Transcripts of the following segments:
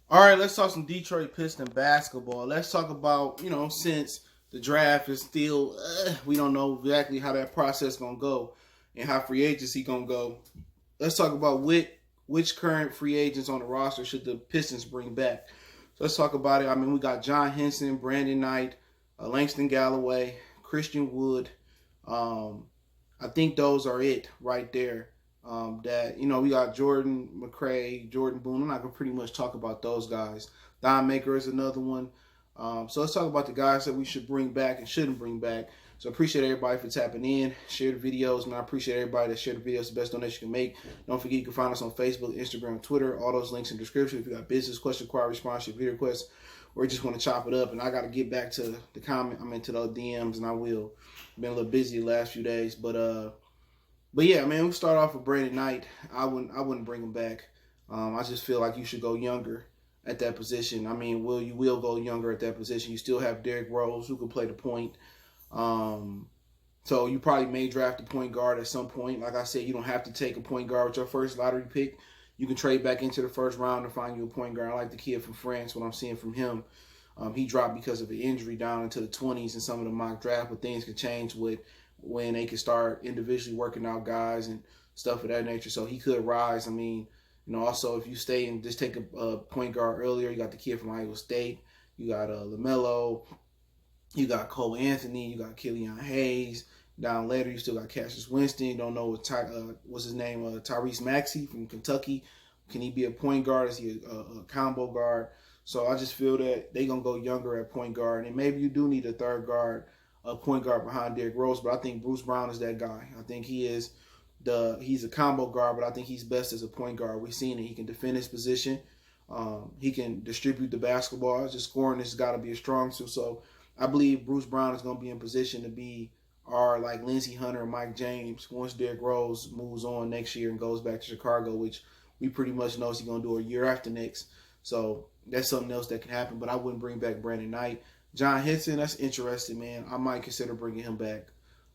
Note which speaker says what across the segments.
Speaker 1: All right, let's talk some Detroit Pistons basketball. Let's talk about, since the draft is still, we don't know exactly how that process is going to go and how free agency going to go. Let's talk about which current free agents on the roster should the Pistons bring back. So let's talk about it. I mean, we got John Henson, Brandon Knight, Langston Galloway, Christian Wood. I think those are it right there. We got Jordan Mccray, Jordan Boone. I'm not gonna pretty much talk about those guys. Don Maker is another one. So let's talk about the guys that we should bring back and shouldn't bring back. So appreciate everybody for tapping in. Share the videos, and I appreciate everybody that shared the videos. The best donation you can make. Don't forget you can find us on Facebook, Instagram, Twitter. All those links in the description. If you got business question, inquiry, response, video requests, or you just want to chop it up, and I got to get back to the comment. I'm into those DMs, and I will. Been a little busy the last few days, but yeah, man, we start off with Brandon Knight. I wouldn't bring him back. I just feel like you should go younger at that position. I mean, you will go younger at that position. You still have Derrick Rose who can play the point. So you probably may draft a point guard at some point. Like I said, you don't have to take a point guard with your first lottery pick. You can trade back into the first round and find you a point guard. I like the kid from France, what I'm seeing from him. He dropped because of an injury down into the 20s in some of the mock draft, but things could change when they can start individually working out guys and stuff of that nature. So he could rise. I mean, also if you stay and just take a point guard earlier, you got the kid from Iowa State. You got LaMelo. You got Cole Anthony. You got Killian Hayes. Down later, you still got Cassius Winston. You don't know what's his name, Tyrese Maxey from Kentucky. Can he be a point guard? Is he a combo guard? So I just feel that they're going to go younger at point guard. And maybe you do need a third guard, a point guard behind Derrick Rose. But I think Bruce Brown is that guy. I think he's a combo guard, but I think he's best as a point guard. We've seen it. He can defend his position. He can distribute the basketball. Just scoring has got to be a strong suit. So I believe Bruce Brown is going to be in position to be our like Lindsey Hunter and Mike James once Derrick Rose moves on next year and goes back to Chicago, which we pretty much know he's going to do a year after next. So that's something else that can happen, but I wouldn't bring back Brandon Knight. John Henson, that's interesting, man. I might consider bringing him back.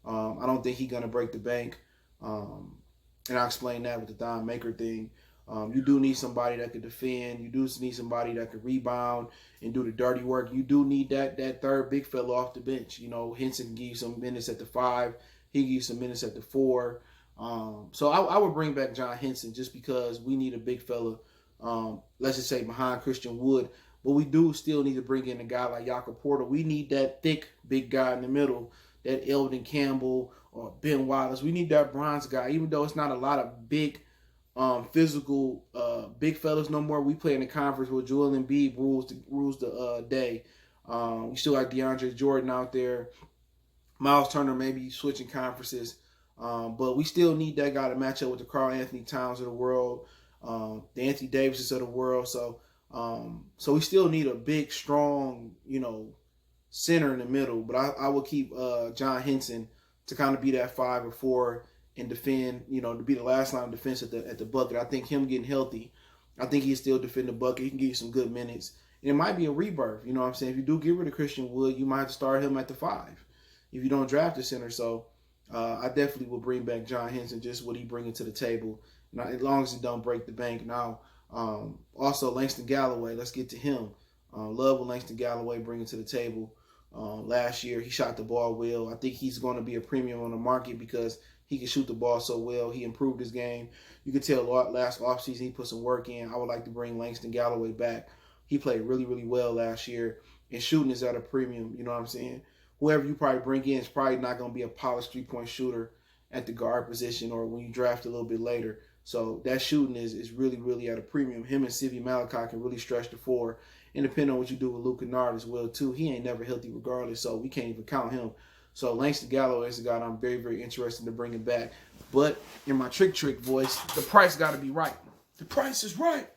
Speaker 1: I don't think he's going to break the bank, and I'll explain that with the Don Maker thing. You do need somebody that could defend. You do need somebody that could rebound and do the dirty work. You do need that third big fella off the bench. Henson can give you some minutes at the 5. He can give you some minutes at the 4. So I would bring back John Henson just because we need a big fella, let's just say behind Christian Wood. But we do still need to bring in a guy like Jakob Porter. We need that thick big guy in the middle, that Eldon Campbell or Ben Wallace. We need that bronze guy, even though it's not a lot of big physical big fellas no more. We play in the conference where Joel Embiid rules the day. We still got DeAndre Jordan out there. Miles Turner maybe switching conferences. But we still need that guy to match up with the Karl Anthony Towns of the world, the Anthony Davises of the world. So we still need a big, strong, center in the middle. But I would keep John Henson to kind of be that 5 or 4 and defend, to be the last line of defense at the bucket. I think him getting healthy, I think he still defend the bucket. He can give you some good minutes. And it might be a rebirth. You know what I'm saying? If you do get rid of Christian Wood, you might have to start him at the 5 if you don't draft a center. So I definitely will bring back John Henson, just what he bringing to the table. Now, as long as he don't break the bank. Now, also Langston Galloway, let's get to him. Love what Langston Galloway bringing to the table. Last year, he shot the ball well. I think he's going to be a premium on the market because he can shoot the ball so well. He improved his game. You could tell last offseason he put some work in. I would like to bring Langston Galloway back. He played really, really well last year. And shooting is at a premium, you know what I'm saying? Whoever you probably bring in is probably not going to be a polished three-point shooter at the guard position or when you draft a little bit later. So that shooting is really, really at a premium. Him and Sivy Malachi can really stretch the floor. And depending on what you do with Luke Kennard as well, too, he ain't never healthy regardless, so we can't even count him. So Langston Galloway is a guy I'm very, very interested in bringing back. But in my trick voice, the price got to be right. The price is right.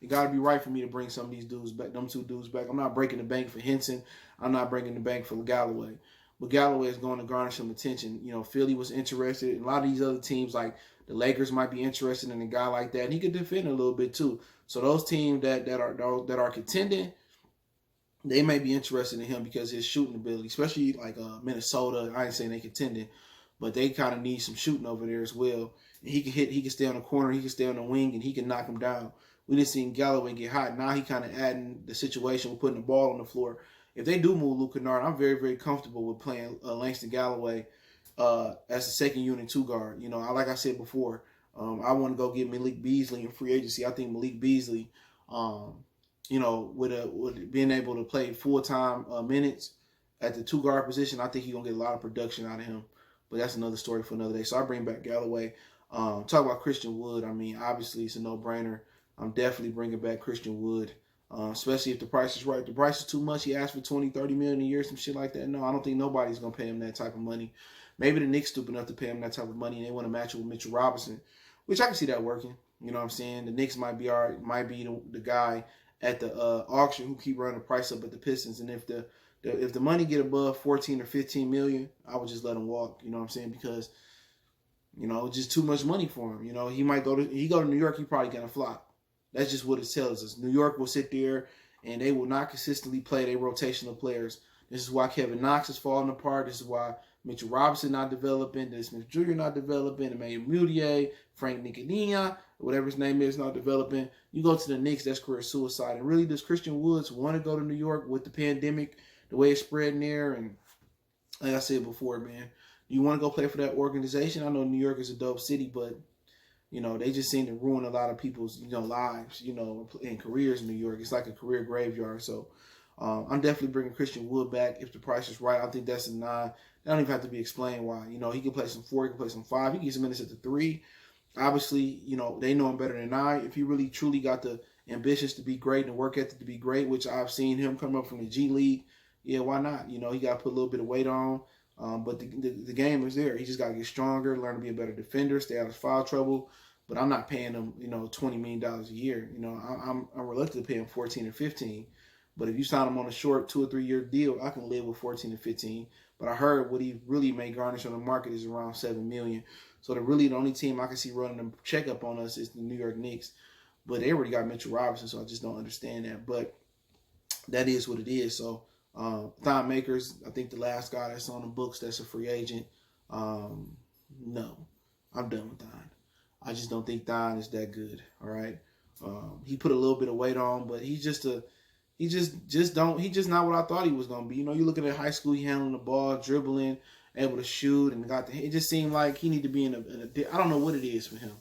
Speaker 1: It got to be right for me to bring some of these dudes back, them 2 dudes back. I'm not breaking the bank for Henson. I'm not breaking the bank for Galloway. But Galloway is going to garner some attention. Philly was interested. And a lot of these other teams, like the Lakers, might be interested in a guy like that. And he could defend a little bit, too. So those teams that are contending, they may be interested in him because of his shooting ability, especially like Minnesota. I ain't saying they contending, but they kind of need some shooting over there as well. And he can stay on the corner, he can stay on the wing, and he can knock him down, we didn't see Galloway get hot. Now he kind of adding the situation with putting the ball on the floor. If they do move Luke Kennard, I'm very, very comfortable with playing Langston Galloway as a second unit two guard. You know, like I said before, I want to go get Malik Beasley in free agency. I think Malik Beasley, you know, with being able to play full-time minutes at the two guard position, I think he's going to get a lot of production out of him. But that's another story for another day. So I bring back Galloway. Talk about Christian Wood. I mean, obviously it's a no-brainer. I'm definitely bringing back Christian Wood. Especially if the price is right. If the price is too much, he asked for $20-30 million a year, some shit like that. No, I don't think nobody's going to pay him that type of money. Maybe the Knicks stupid enough to pay him that type of money, and they want to match it with Mitchell Robinson, which I can see that working. You know what I'm saying? The Knicks might be the guy at the auction who keep running the price up at the Pistons. And if the money get above 14 or 15 million, I would just let him walk. You know what I'm saying? Because, you know, it's just too much money for him. You know, he go to New York, he probably gonna flop. That's just what it tells us. New York will sit there and they will not consistently play their rotational players. This is why Kevin Knox is falling apart. This is why Mitchell Robinson not developing. Dennis Smith Jr. not developing. Emmanuel Mudiay, Frank Ntilikina, whatever his name is, not developing. You go to the Knicks, that's career suicide. And really, does Christian Woods want to go to New York with the pandemic, the way it's spreading there? And like I said before, man, you want to go play for that organization? I know New York is a dope city, but you know, they just seem to ruin a lot of people's, you know, lives, you know, and careers in New York. It's like a career graveyard. So I'm definitely bringing Christian Wood back if the price is right. I think that's a 9. That don't even have to be explained why. You know, he can play some 4, he can play some 5. He can get some minutes at the 3. Obviously, you know, they know him better than I. If he really, truly got the ambitions to be great and the work ethic to be great, which I've seen him come up from the G League, yeah, why not? You know, he got to put a little bit of weight on. But the game is there. He just got to get stronger, learn to be a better defender, stay out of foul trouble. But I'm not paying him, you know, $20 million a year. You know, I'm reluctant to pay him 14 or 15. But if you sign him on a short 2 or 3 year deal, I can live with 14 or 15. But I heard what he really may garnish on the market is around $7 million. So the only team I can see running a checkup on us is the New York Knicks. But they already got Mitchell Robinson, so I just don't understand that. But that is what it is. So Thon Akers, I think the last guy that's on the books that's a free agent. No, I'm done with Thon. I just don't think Thon is that good. All right. He put a little bit of weight on, but he's just not what I thought he was gonna be. You know, you looking at high school, he handling the ball, dribbling, able to shoot, and it just seemed like he need to be in a I don't know what it is for him.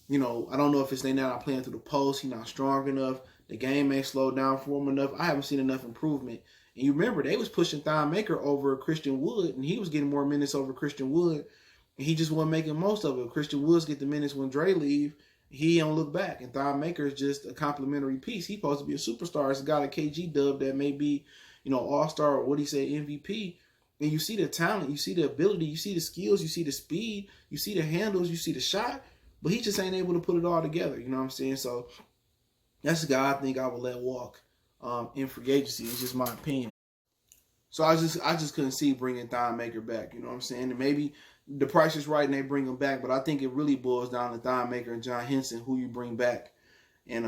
Speaker 1: You know, I don't know if it's they not playing through the post, he's not strong enough, the game ain't slowed down for him enough. I haven't seen enough improvement. And you remember they was pushing Thon Maker over Christian Wood, and he was getting more minutes over Christian Wood. He just wasn't making most of it. Christian Woods get the minutes when Dre leave. He don't look back. And Thon Maker is just a complimentary piece. He's supposed to be a superstar. It's a guy like KG Dub that may be, you know, all-star or what do you say, MVP. And you see the talent, you see the ability, you see the skills, you see the speed, you see the handles, you see the shot. But he just ain't able to put it all together. You know what I'm saying? So that's the guy I think I would let walk in free agency. It's just my opinion. So I just couldn't see bringing Thon Maker back. You know what I'm saying? And maybe the price is right and they bring him back, but I think it really boils down to Thon Maker and John Henson, who you bring back. And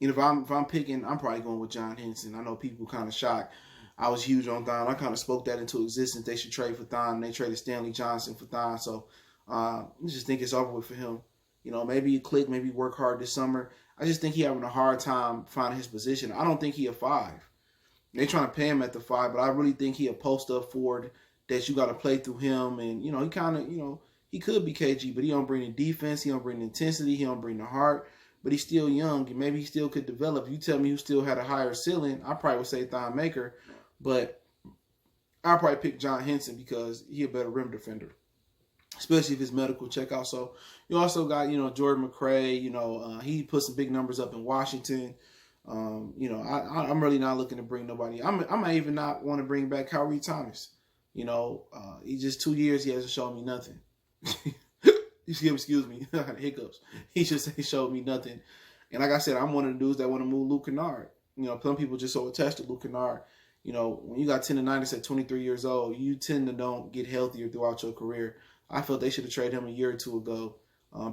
Speaker 1: you know, if I'm picking, I'm probably going with John Henson. I know people kind of shocked. I was huge on Thon. I kind of spoke that into existence. They should trade for Thon. And they traded Stanley Johnson for Thon. So I just think it's over with for him. You know, maybe you click, maybe work hard this summer. I just think he having a hard time finding his position. I don't think he a 5. They trying to pay him at the 5, but I really think he a post-up forward that you got to play through him. And, you know, he kind of, you know, he could be KG, but he don't bring the defense. He don't bring the intensity. He don't bring the heart. But he's still young, and maybe he still could develop. If you tell me who still had a higher ceiling, I probably would say Thon Maker. But I'll probably pick John Henson because he a better rim defender, especially if his medical check out. So you also got, you know, Jordan Mccray. You know, he put some big numbers up in Washington. You know, I'm really not looking to bring nobody. I might even not want to bring back Kyree Thomas. You know, he just 2 years, he hasn't shown me nothing. Excuse me, hiccups. He just ain't showed me nothing. And like I said, I'm one of the dudes that want to move Luke Kennard. You know, some people just so attached to Luke Kennard. You know, when you got 10 to 9 at 23 years old, you tend to don't get healthier throughout your career. I felt they should have traded him a year or two ago.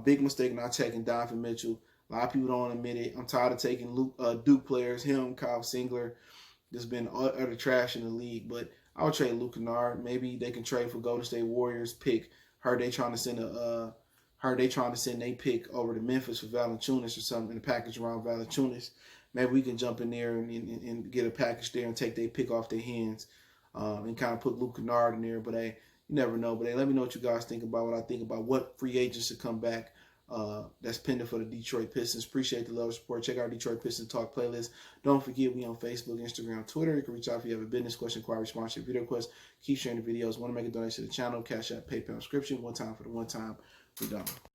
Speaker 1: Big mistake not taking Donovan Mitchell. A lot of people don't admit it. I'm tired of taking Duke players, him, Kyle Singler. There's been utter trash in the league. But I would trade Luke Kennard. Maybe they can trade for Golden State Warriors pick. Heard they trying to send Heard they trying to send their pick over to Memphis for Valanciunas or something in the package around Valanciunas. Maybe we can jump in there and get a package there and take their pick off their hands and kind of put Luke Kennard in there. But hey, you never know. But hey, let me know what you guys think about what I think about what free agents should come back that's pending for the Detroit Pistons. Appreciate the love and support. Check out our Detroit Pistons Talk playlist. Don't forget, we on Facebook, Instagram, Twitter. You can reach out if you have a business question, inquiry, sponsorship, video request. Keep sharing the videos. Want to make a donation to the channel, Cash App, PayPal, subscription. One time for the one time. We're done.